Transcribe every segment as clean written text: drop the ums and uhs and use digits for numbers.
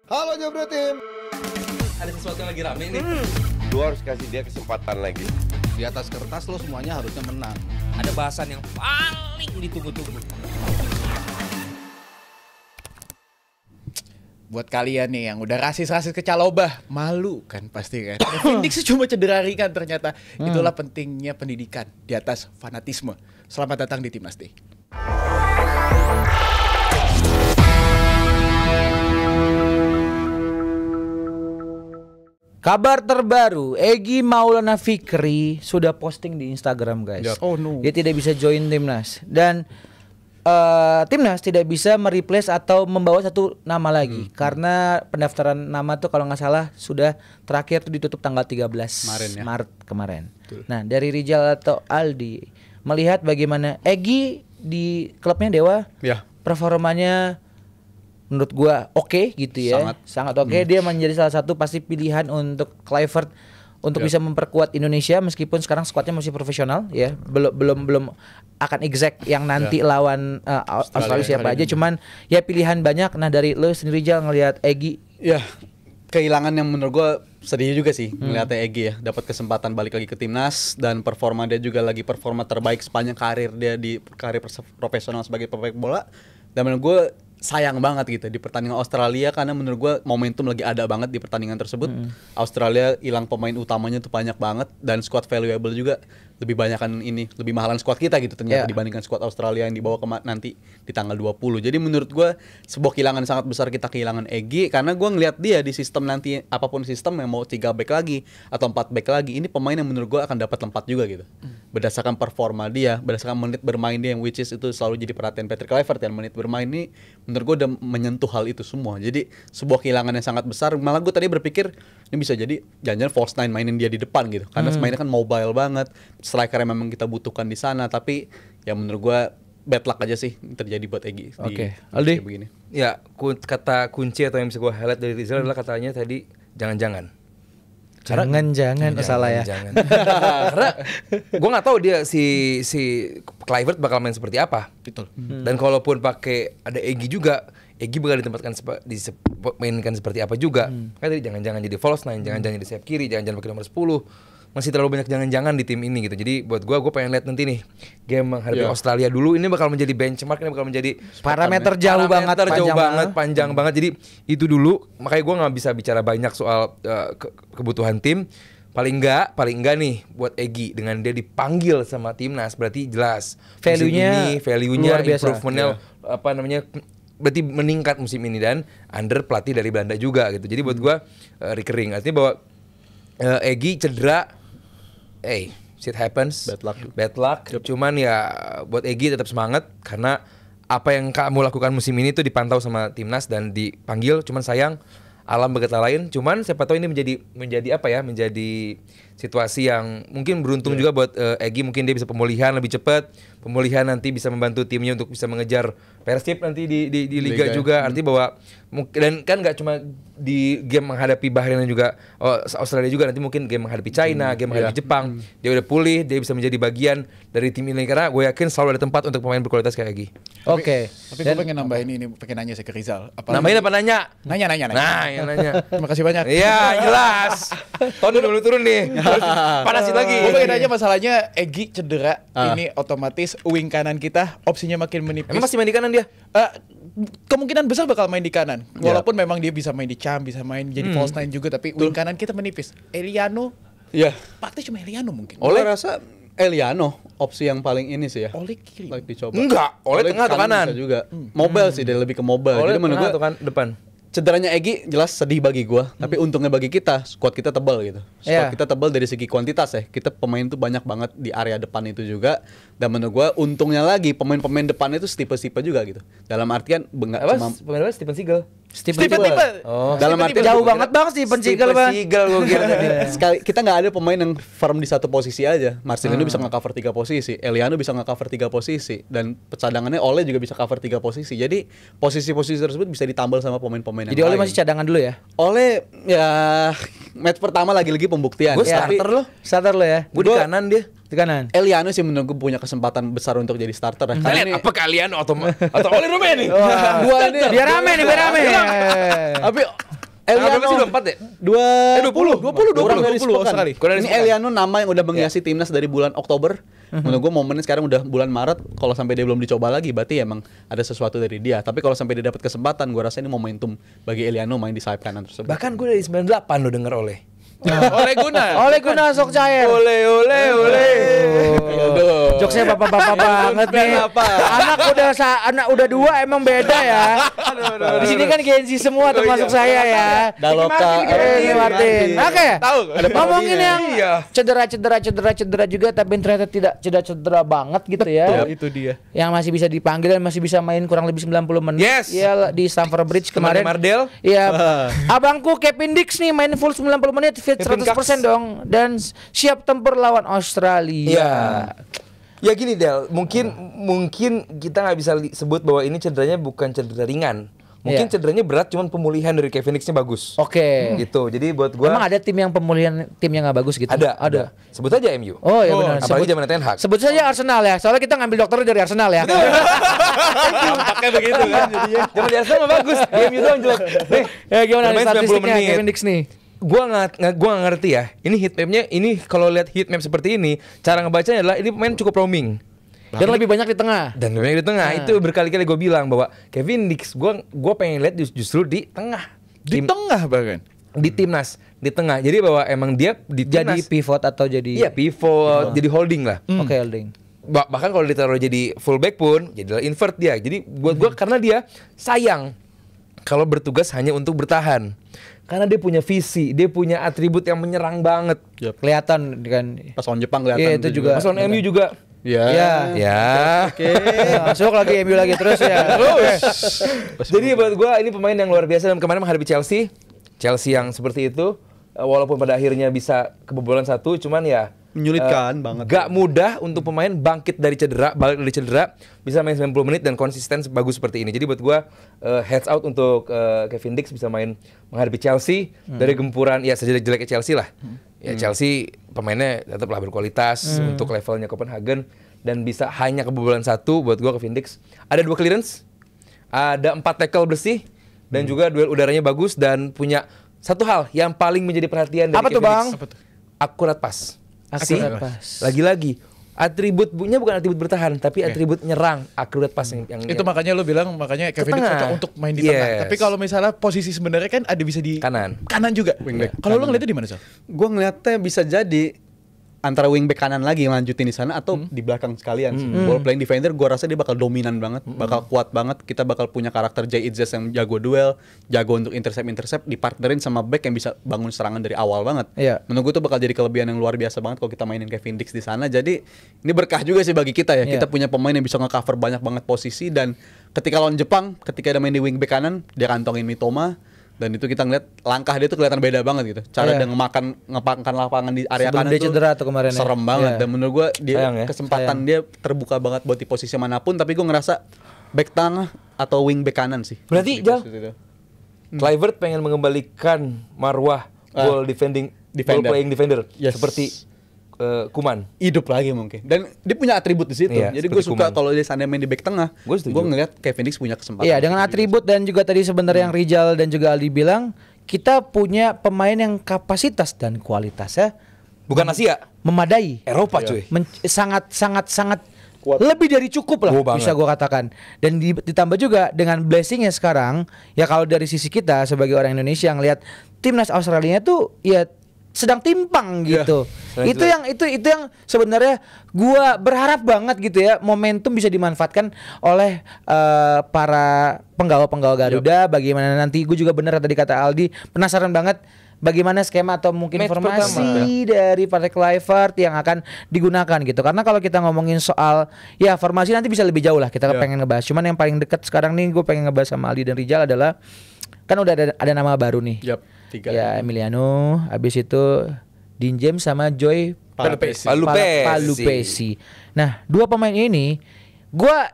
Halo Jebret Tim. Ada sesuatu yang lagi rame nih. Lu harus kasih dia kesempatan lagi. Di atas kertas lo semuanya harusnya menang. Ada bahasan yang paling ditunggu-tunggu. Buat kalian nih yang udah rasis-rasis ke Calobah, malu kan pasti kan. Phoenix cuma cedera ringan ternyata. Itulah pentingnya pendidikan di atas fanatisme. Selamat datang di Timnas Day. Kabar terbaru, Egy Maulana Fikri sudah posting di Instagram, guys. Oh no. Dia tidak bisa join Timnas dan Timnas tidak bisa mereplace atau membawa satu nama lagi karena pendaftaran nama tuh kalau nggak salah sudah terakhir tuh ditutup tanggal 13 Maret kemarin. Betul. Nah, dari Rizal atau Aldi melihat bagaimana Egy di klubnya Dewa, Ya. performanya menurut gua oke gitu ya. Sangat oke. Dia menjadi salah satu pasti pilihan untuk Kluivert untuk bisa memperkuat Indonesia meskipun sekarang skuadnya masih profesional ya. Belum akan exact yang nanti lawan Australia siapa aja, cuman ya pilihan banyak. Nah, dari lo sendiri Jal ngelihat Egy, ya kehilangan yang menurut gue sedih juga sih ngeliatnya Egy ya, dapat kesempatan balik lagi ke timnas dan performa dia juga lagi performa terbaik sepanjang karir dia di karir profesional sebagai pemain bola. Dan menurut gue sayang banget gitu di pertandingan Australia karena menurut gue momentum lagi ada banget di pertandingan tersebut. Australia hilang pemain utamanya tuh banyak banget dan squad valuable juga lebih banyakan ini, lebih mahalan squad kita gitu ternyata dibandingkan squad Australia yang dibawa ke nanti di tanggal 20. Jadi menurut gue sebuah kehilangan sangat besar kita kehilangan Egy karena gue ngelihat dia di sistem nanti apapun sistem yang mau 3 back lagi atau 4 back lagi, ini pemain yang menurut gue akan dapat tempat juga gitu. Berdasarkan performa dia, berdasarkan menit bermain dia yang which is itu selalu jadi perhatian Patrick Kluivert ya, menit bermain ini menurut gue udah menyentuh hal itu semua. Jadi sebuah kehilangan yang sangat besar. Malah gue tadi berpikir ini bisa jadi jangan-jangan false nine mainin dia di depan gitu. Karena mainnya kan mobile banget, striker yang memang kita butuhkan di sana. Tapi ya menurut gue bad luck aja sih terjadi buat Egy di Aldi begini. Ya, kata kunci atau yang bisa gue highlight dari Rizal adalah katanya tadi jangan-jangan. jangan salah ya. Jangan. Karena gue nggak tahu dia si Kluivert bakal main seperti apa. Betul. Dan kalaupun pakai ada Egy juga, Egy bakal ditempatkan mainkan seperti apa juga. Kan tadi jangan-jangan jadi false nine, jangan-jangan jadi sayap kiri, jangan-jangan pakai nomor 10. Masih terlalu banyak jangan-jangan di tim ini gitu. Jadi buat gue pengen lihat nanti nih game menghadapi Australia dulu, ini bakal menjadi benchmark, ini bakal menjadi Parameter jauh banget, panjang banget. Jadi itu dulu, makanya gue nggak bisa bicara banyak soal kebutuhan tim. Paling enggak nih buat Egy dengan dia dipanggil sama timnas berarti jelas value-nya luar biasa. Improvementnya berarti meningkat musim ini dan under pelatih dari Belanda juga gitu. Jadi buat gue recurring, artinya bahwa Egy cedera, shit happens, bad luck. Cuman ya buat Egy tetap semangat karena apa yang kamu lakukan musim ini tuh dipantau sama timnas dan dipanggil. Cuman sayang alam berkata lain. Cuman siapa tahu ini menjadi apa ya? Menjadi situasi yang mungkin beruntung juga buat Egy. Mungkin dia bisa pemulihan lebih cepat. Pemulihan nanti bisa membantu timnya untuk bisa mengejar Persib nanti di Liga juga. Artinya bahwa dan kan nggak cuma di game menghadapi Bahrain dan juga Australia juga, nanti mungkin game menghadapi China, game menghadapi Jepang, dia udah pulih, dia bisa menjadi bagian dari tim ini karena gue yakin selalu ada tempat untuk pemain berkualitas kayak Egy. Oke. Tapi gue pengen nambahin ini, pengen nanya saya ke Rizal. Nambahin apa nanya? Nanya. Nah, yang nanya. Terima kasih banyak. Iya, jelas. Tony dulu turun nih. Panasin lagi. Gue pengen nanya masalahnya Egy cedera, ini otomatis wing kanan kita opsinya makin menipis. Emang masih main di kanan dia? Kemungkinan besar bakal main di kanan. Walaupun memang dia bisa main di cam, bisa main jadi false nine juga, tapi wing kanan kita menipis. Eliano, praktis cuma Eliano mungkin. Oleh rasa Eliano opsi yang paling ini sih ya. Oleh kiri. Like dicoba. Enggak, oleh tengah atau kanan? Bisa juga. Mobile sih, dia lebih ke mobile. Oleh Jadi menurut tengah gue atau kan depan? cederanya Egy jelas sedih bagi gua, tapi untungnya bagi kita, squad kita tebal gitu. Squad kita tebal dari segi kuantitas ya. Kita pemain tuh banyak banget di area depan itu juga. Dan menurut gua untungnya lagi pemain-pemain depan itu tipe-tipe juga gitu. Dalam artian enggak cuma pemain apa? Stephen Seagal. Stephen dalam artian jauh banget Stephen Seagal Bang. Gue kira tadi. Sekali kita nggak ada pemain yang firm di satu posisi aja. Marcelino bisa nge-cover 3 posisi, Eliano bisa nge-cover 3 posisi, dan cadangannya Ole juga bisa cover 3 posisi. Jadi posisi-posisi tersebut bisa ditambal sama pemain-pemain yang Jadi Ole lain. masih cadangan dulu ya? Ole ya match pertama lagi-lagi pembuktian. Gue Starter lo ya? Gue di kanan dia. Di kanan. Eliano sih menurut gue punya kesempatan besar untuk jadi starter. Kalian apa kalian atau Oli Romeni? Gua ini Biar rame nih, biar rame. tapi Berapa sih 24 ya? 20 Kurang dari 10 sepekan. sekali. Kurang dari Ini sepekan. Eliano nama yang udah menghiasi timnas dari bulan Oktober. Menurut gue momennya sekarang udah bulan Maret. Kalau sampai dia belum dicoba lagi, berarti emang ada sesuatu dari dia. Tapi kalau sampai dia dapat kesempatan, gue rasa ini momentum bagi Eliano main di sayap kanan tersebut. Bahkan gue dari 98 lo denger oleh. Oleh Gunnar. Oleh Gunnar sok cair. Ole. Jokesnya bapak-bapak banget nih. Anak udah 2 emang beda ya. Di sini kan Gen Z semua termasuk saya ya. Daloka, Ricky Martin. Oke. Tahu. Ngomongin yang Iya. cedera juga tapi ternyata tidak cedera banget gitu ya. Itu dia. Yang masih bisa dipanggil dan masih bisa main kurang lebih 90 menit. Yes. Iya di Stamford Bridge kemarin. Mardel. Iya. Abangku Kevin Dix nih main full 90 menit fit Kevin 100% dong dan siap tempur lawan Australia. Iya. Ya gini Del, mungkin kita nggak bisa sebut bahwa ini cederanya bukan cedera ringan. Mungkin Iya. cederanya berat, cuman pemulihan dari Kevin Dix-nya bagus. Oke. Gitu. Jadi buat gua Emang ada tim yang pemulihan tim yang nggak bagus gitu? ada. Sebut aja MU. Oh iya benar. Apalagi zaman Ten Hag. Sebut saja Arsenal ya. Soalnya kita ngambil dokter dari Arsenal ya. Tampaknya begitu kan jadinya. Zaman di Arsenal mah bagus, di MU doang jelek. Nih, Ya gimana nih bermain 90 statistiknya menit. Kevin Dix nih? Gua nggak ngerti ya. Ini heatmapnya, ini kalau lihat heatmap seperti ini, cara ngebacanya adalah ini pemain cukup roaming. Dan lebih banyak di tengah. Dan memang di tengah itu berkali-kali gue bilang bahwa Kevin Dix gue pengen lihat justru di tengah. Di tengah bahkan. Di timnas, di tengah. Jadi bahwa emang dia di Jadi timnas. pivot atau jadi Iya pivot, jadi holding lah. Oke, holding. Bahkan kalau ditaruh jadi fullback pun jadilah invert dia. Jadi buat gue karena dia sayang kalau bertugas hanya untuk bertahan. Karena dia punya visi, dia punya atribut yang menyerang banget. Kelihatan kan. Pas lawan Jepang kelihatan. Iya, itu juga. Pas lawan MU juga. Ya. Iya. Ya. Oke. Masuk lagi MU lagi terus ya. Jadi buat gue ini pemain yang luar biasa dan kemarin menghadapi Chelsea yang seperti itu walaupun pada akhirnya bisa kebobolan 1 cuman ya Menyulitkan banget. Gak mudah untuk pemain balik dari cedera bisa main 90 menit dan konsisten bagus seperti ini. Jadi buat gue heads out untuk Kevin Dix bisa main menghadapi Chelsea dari gempuran ya sejelek-jeleknya Chelsea lah. Ya Chelsea pemainnya tetaplah berkualitas untuk levelnya Copenhagen dan bisa hanya kebobolan 1 buat gue Kevin Dix. Ada 2 clearance, ada 4 tackle bersih dan juga duel udaranya bagus dan punya satu hal yang paling menjadi perhatian dari Apa tuh, Kevin Bang? Dix. Akurat pas. Akurat pas. Lagi-lagi atributnya bukan atribut bertahan tapi atribut nyerang, akurat pas yang Itu makanya lo bilang makanya Kevin Dix tengah. cocok untuk main di tengah. Yes. Tapi kalau misalnya posisi sebenarnya kan ada bisa di kanan. juga. Wingback. Kalau lo ngeliatnya di mana, Sal? Gue ngeliatnya bisa jadi antara wingback kanan lagi yang lanjutin di sana atau di belakang sekalian sih. Ball playing defender gue rasa dia bakal dominan banget, bakal kuat banget. Kita bakal punya karakter Jay Itzes yang jago duel, jago untuk intercept dipartnerin sama back yang bisa bangun serangan dari awal banget. Iya. Menurut gue tuh bakal jadi kelebihan yang luar biasa banget kalau kita mainin Kevin Dix di sana. Jadi ini berkah juga sih bagi kita ya. Iya. Kita punya pemain yang bisa nge-cover banyak banget posisi dan ketika lawan Jepang, ketika dia main di wingback kanan, dia kantongin Mitoma. Dan itu kita ngeliat langkah dia tuh kelihatan beda banget gitu. Cara Iya. dia ngepangkan lapangan di area Sebelum kanan dia tuh cedera tuh kemarin ya. serem banget. Iya. Dan menurut gua dia Sayang ya. kesempatan dia terbuka banget buat di posisi manapun. Tapi gua ngerasa back tengah atau wing back kanan sih. Berarti, Di Jal, posisi itu. Kluivert pengen mengembalikan marwah ball defender. playing defender Yes. seperti Kuman. Hidup lagi mungkin. Dan dia punya atribut di situ. Iya, Jadi gue seperti suka Kuman. kalau dia sana main di back tengah. Gua setuju. Gue ngeliat Kevin Dix punya kesempatan. Iya, dengan atribut dan juga tadi sebenarnya yang Rijal dan juga Aldi bilang, kita punya pemain yang kapasitas dan kualitasnya Bukan Asia, memadai. Eropa cuy. Sangat lebih dari cukup lah Oh, banget. bisa gue katakan. Dan ditambah juga dengan blessingnya sekarang, ya kalau dari sisi kita sebagai orang Indonesia ngelihat timnas Australia tuh ya sedang timpang gitu. Itu yang sebenarnya gua berharap banget gitu ya, momentum bisa dimanfaatkan oleh para penggawa-penggawa Garuda. Bagaimana nanti gue juga bener tadi kata Aldi, penasaran banget bagaimana skema atau mungkin Match formasi dari Partai Kluivert yang akan digunakan gitu. Karena kalau kita ngomongin soal ya formasi nanti bisa lebih jauh lah kita pengen ngebahas. Cuman yang paling dekat sekarang nih gue pengen ngebahas sama Aldi dan Rijal adalah kan udah ada nama baru nih. Yap, 3. Ya Emiliano, habis itu Dean James sama Joy Palupesi. Nah, 2 pemain ini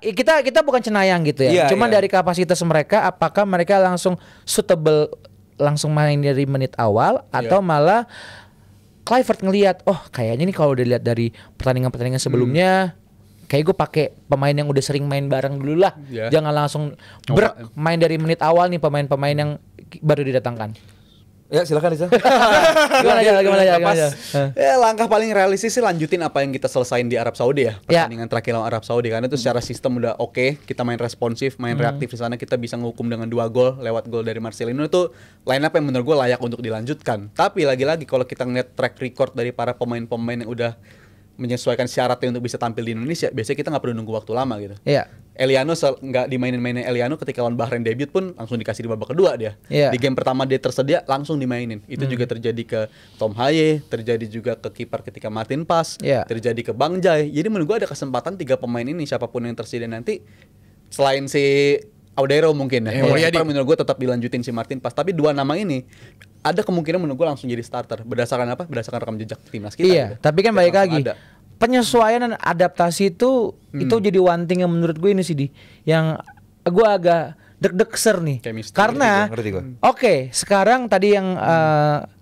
kita bukan cenayang gitu ya. Iya, Cuman iya. dari kapasitas mereka apakah mereka langsung suitable langsung main dari menit awal atau malah Kluivert ngelihat kayaknya nih kalau udah lihat dari pertandingan sebelumnya kayak gue pakai pemain yang udah sering main bareng dulu lah. Yeah. Jangan langsung main dari menit awal nih pemain-pemain yang baru didatangkan. Ya silakan Rizal. Gimana aja. Ya langkah paling realistis sih lanjutin apa yang kita selesain di Arab Saudi ya. Pertandingan terakhir lawan Arab Saudi karena itu secara sistem udah oke, kita main responsif, main reaktif di sana, kita bisa ngukum dengan 2 gol lewat gol dari Marcelino. Itu line up yang menurut gue layak untuk dilanjutkan. Tapi lagi-lagi kalau kita ngeliat track record dari para pemain-pemain yang udah menyesuaikan syaratnya untuk bisa tampil di Indonesia, biasanya kita nggak perlu nunggu waktu lama gitu. Iya. Eliano nggak dimainin Eliano ketika lawan Bahrain debut pun langsung dikasih di babak kedua dia. Iya. Di game pertama dia tersedia langsung dimainin. Itu juga terjadi ke Tom Haye, terjadi juga ke kiper ketika Martin Pas, Iya. terjadi ke Bang Jai. Jadi menurut gua ada kesempatan 3 pemain ini siapapun yang tersedia nanti selain si Audero mungkin ya. Kalau Mulyadi. kiper menurut gua tetap dilanjutin si Martin Pas, tapi 2 nama ini ada kemungkinan menurut gua langsung jadi starter berdasarkan apa? Berdasarkan rekam jejak timnas kita. Iya, gitu. tapi kan Ya, balik langsung lagi. ada. Penyesuaian dan adaptasi itu jadi one thing yang menurut gue ini sih yang gue agak deg-degser nih. Chemistry, Karena ngerti gua. oke, sekarang tadi yang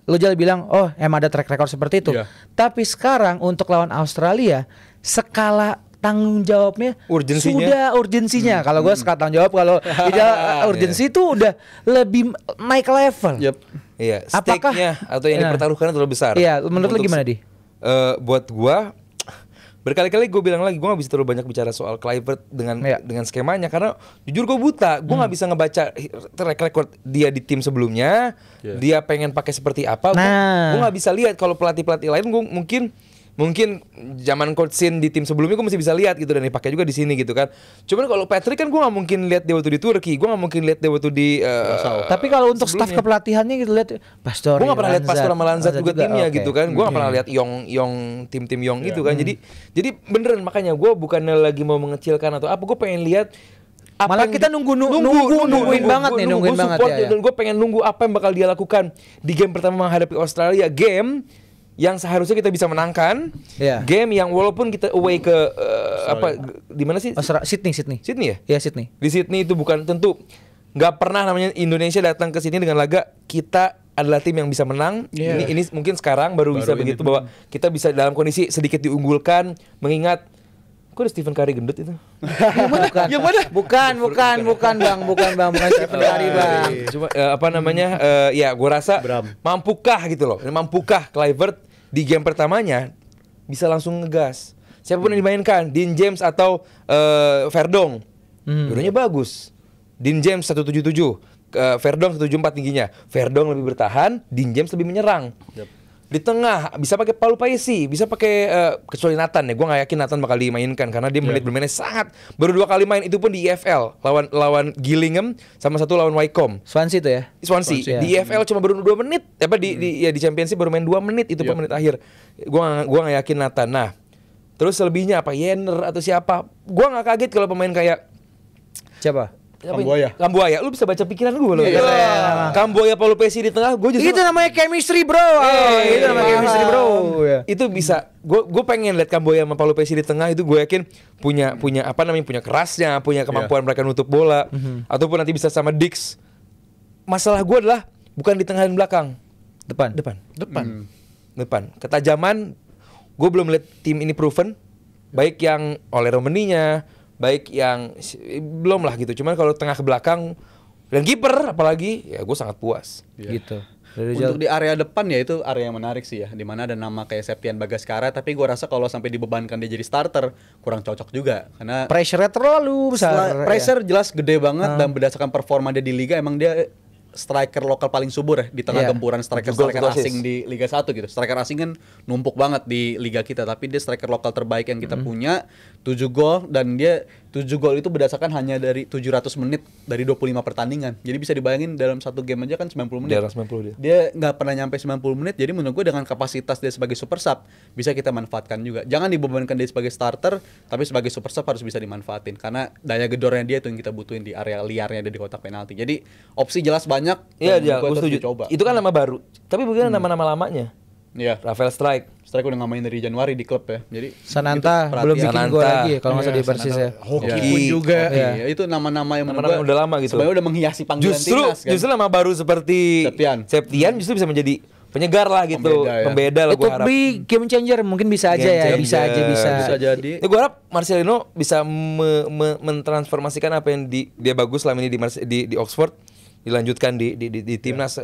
lo Jal bilang oh emang ada track record seperti itu. Iya. Tapi sekarang untuk lawan Australia skala tanggung jawabnya Urgensinya. sudah urgensinya. Kalau gue skala tanggung jawab kalau Ijal urgensi itu udah lebih naik level. Yep. Iya, Apakah- stake-nya atau yang Nah. dipertaruhkan terlalu besar. Iya, menurut lo Untuk gimana, Di? Buat gua berkali-kali gue bilang lagi, gue gak bisa terlalu banyak bicara soal Kluivert Iya. dengan skemanya karena jujur gue buta, gue nggak bisa ngebaca track record dia di tim sebelumnya, dia pengen pakai seperti apa, Nah. gue nggak bisa lihat. Kalau pelatih lain gue mungkin zaman Coach Sin di tim sebelumnya gue masih bisa lihat gitu dan dipakai juga di sini gitu kan. Cuman kalau Patrick kan gue nggak mungkin lihat dia waktu di Turki, gue nggak mungkin lihat dia waktu di Tapi kalau untuk staf sebelumnya. kepelatihannya gitu lihat Pastori. Gue gak pernah lihat Pastor sama Lanzat juga timnya oke. gitu kan. Gue gak pernah lihat Yong tim-tim Yong itu kan. Jadi beneran makanya gue bukannya lagi mau mengecilkan atau apa. Gue pengen lihat apa Malah yang kita nungguin banget nih, nungguin gua banget support ya, dia, ya. Dan gue pengen nunggu apa yang bakal dia lakukan di game pertama menghadapi Australia. Game yang seharusnya kita bisa menangkan. Iya. Game yang walaupun kita away ke di mana sih? Sydney. Sydney ya? Ya Sydney. Di Sydney itu bukan tentu nggak pernah namanya Indonesia datang ke sini dengan laga kita adalah tim yang bisa menang. Ini mungkin sekarang baru bisa begitu bahwa kita bisa dalam kondisi sedikit diunggulkan mengingat kok ada Stephen Curry gendut itu. Bukan. Yang mana? Bukan Bang, bukan Stephen Curry Bang. Cuma apa namanya? Ya gue rasa mampukah gitu loh. Mampukah Kluivert di game pertamanya bisa langsung ngegas. Siapapun yang dimainkan, Dean James atau Verdong. Dua-duanya bagus. Dean James 177, Verdong 174 tingginya. Verdong lebih bertahan, Dean James lebih menyerang. Di tengah bisa pakai Paul Paesi, bisa pakai kecuali Nathan ya. Gue nggak yakin Nathan bakal dimainkan karena dia menit bermainnya sangat baru 2 kali main itu pun di EFL lawan Gillingham sama satu lawan Wycombe. Swansea itu ya. Swansea. Di EFL cuma baru 2 menit. Apa di Championship baru main 2 menit itu pun menit akhir. Gua nggak yakin Nathan. Nah, terus selebihnya apa? Yenner atau siapa? Gua nggak kaget kalau pemain kayak Siapa? Kambuaya. Lu bisa baca pikiran gue loh. Iya. Kambuaya Paul Paesi di tengah, gue justru Itu namanya chemistry, Bro. Itu namanya chemistry, Bro. Ya. Itu bisa. Gue pengen lihat Kamboya sama Paul Paesi di tengah itu. Gue yakin punya apa namanya, punya kerasnya, punya kemampuan mereka nutup bola, ataupun nanti bisa sama Dix. Masalah gue adalah bukan di tengah dan belakang, Depan. depan. Ketajaman gue belum lihat tim ini proven, baik yang oleh Romaninya, baik yang belum lah gitu. Cuman kalau tengah ke belakang dan kiper apalagi, ya gue sangat puas. Gitu. Untuk di area depan ya itu area yang menarik sih ya, dimana ada nama kayak Septian Bagaskara, tapi gue rasa kalau sampai dibebankan dia jadi starter kurang cocok juga karena Pressure-nya terlalu besar. pressure jelas gede banget dan berdasarkan performa dia di liga emang dia striker lokal paling subur ya di tengah Iya. gempuran striker Gol, satu asing assist. di Liga 1 gitu. Striker asing kan numpuk banget di liga kita, tapi dia striker lokal terbaik yang kita punya, 7 gol dan dia 7 gol itu berdasarkan hanya dari 700 menit dari 25 pertandingan. Jadi bisa dibayangin dalam satu game aja kan 90 menit. Di atas 90 dia. Dia nggak pernah nyampe 90 menit. Jadi menurut gue dengan kapasitas dia sebagai super sub bisa kita manfaatkan juga. Jangan dibebankan dia sebagai starter, tapi sebagai super sub harus bisa dimanfaatin karena daya gedornya dia itu yang kita butuhin di area liarnya dia di kotak penalti. Jadi opsi jelas banyak. Iya, dan menurut gue tetap setuju. dicoba. Itu kan nama baru. Tapi bagaimana nama-nama lamanya? Iya. Rafael Strike. Strike udah nggak main dari Januari di klub ya. Jadi Sananta itu belum perhatian. bikin gol Sananta. lagi ya, kalau nggak salah di Persis ya. Hoki Ya. pun juga. Iya. Iya, itu nama-nama yang menurut Nama-nama gua udah lama gitu. sebenarnya udah menghiasi panggilan timnas kan. Justru nama baru seperti Septian justru bisa menjadi penyegar lah gitu, Pembeda ya. pembeda lah Itu gue harap. game changer mungkin bisa aja ya, Game bisa changer. jadi. Gue harap Marcelino bisa mentransformasikan apa yang dia bagus selama ini di Oxford dilanjutkan di timnas.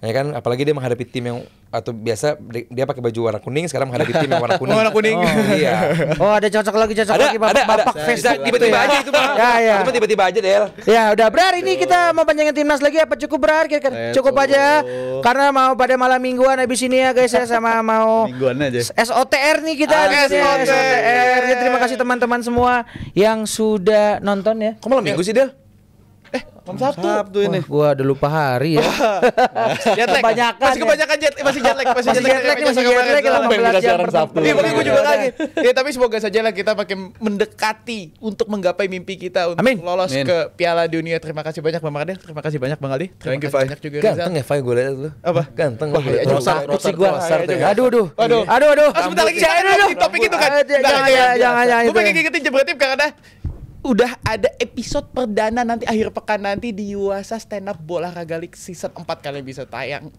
Ya kan, apalagi dia menghadapi tim yang atau biasa dia pakai baju warna kuning, sekarang menghadapi tim yang warna kuning. Warna kuning. Oh, iya. Oh, ada cocok lagi Bapak Face Bisa tiba-tiba aja itu mah. Ya. Cuma tiba-tiba aja Del. Ya udah Brar, ini kita mau panjangin timnas lagi apa cukup Brar? Cukup aja karena mau pada malam mingguan habis ini ya guys ya, sama mau Mingguan aja. SOTR nih kita habis ya, SOTR. Ya, terima kasih teman-teman semua yang sudah nonton ya. Kok malam minggu sih Del? Sabtu ini. Wah, gua udah lupa hari ya. Jet lag. Kebanyakan Masih ya. kebanyakan masih jet lag, Masih jet lag, masih jet lag, 18 jam Sabtu. Iya, makanya gue juga kaget. Ya, tapi semoga saja lah kita makin mendekati untuk menggapai mimpi kita untuk Amin. lolos Amin. ke Piala Dunia. Terima kasih banyak Bang Adel, terima kasih banyak Bang Ali. Terima Thank you, kasih Fai. banyak juga Rizal. Ganteng ya Fai gue liat lu. Apa? Ganteng. Wah, iya juga. Takut sih gua. Rosar tuh ya. Aduh. Oh, sebentar lagi kita akan di topik itu kan. Jangan. Gue pengen ngingetin Jebret Tim karena udah ada episode perdana nanti akhir pekan nanti di Yuasa Stand Up Bola Raga League season 4. Kalian bisa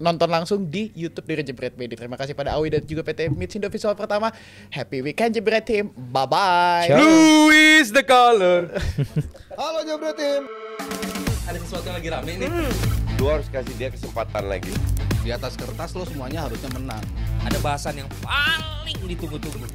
nonton langsung di YouTube dari Jebret Media. Terima kasih pada Awi dan juga PT Mitsindo visual pertama. Happy weekend Jebret Tim. Bye bye. Blue is the color. Halo Jebret Tim. Ada sesuatu yang lagi rame nih. Lu harus kasih dia kesempatan lagi. Di atas kertas lo semuanya harusnya menang. Ada bahasan yang paling ditunggu-tunggu.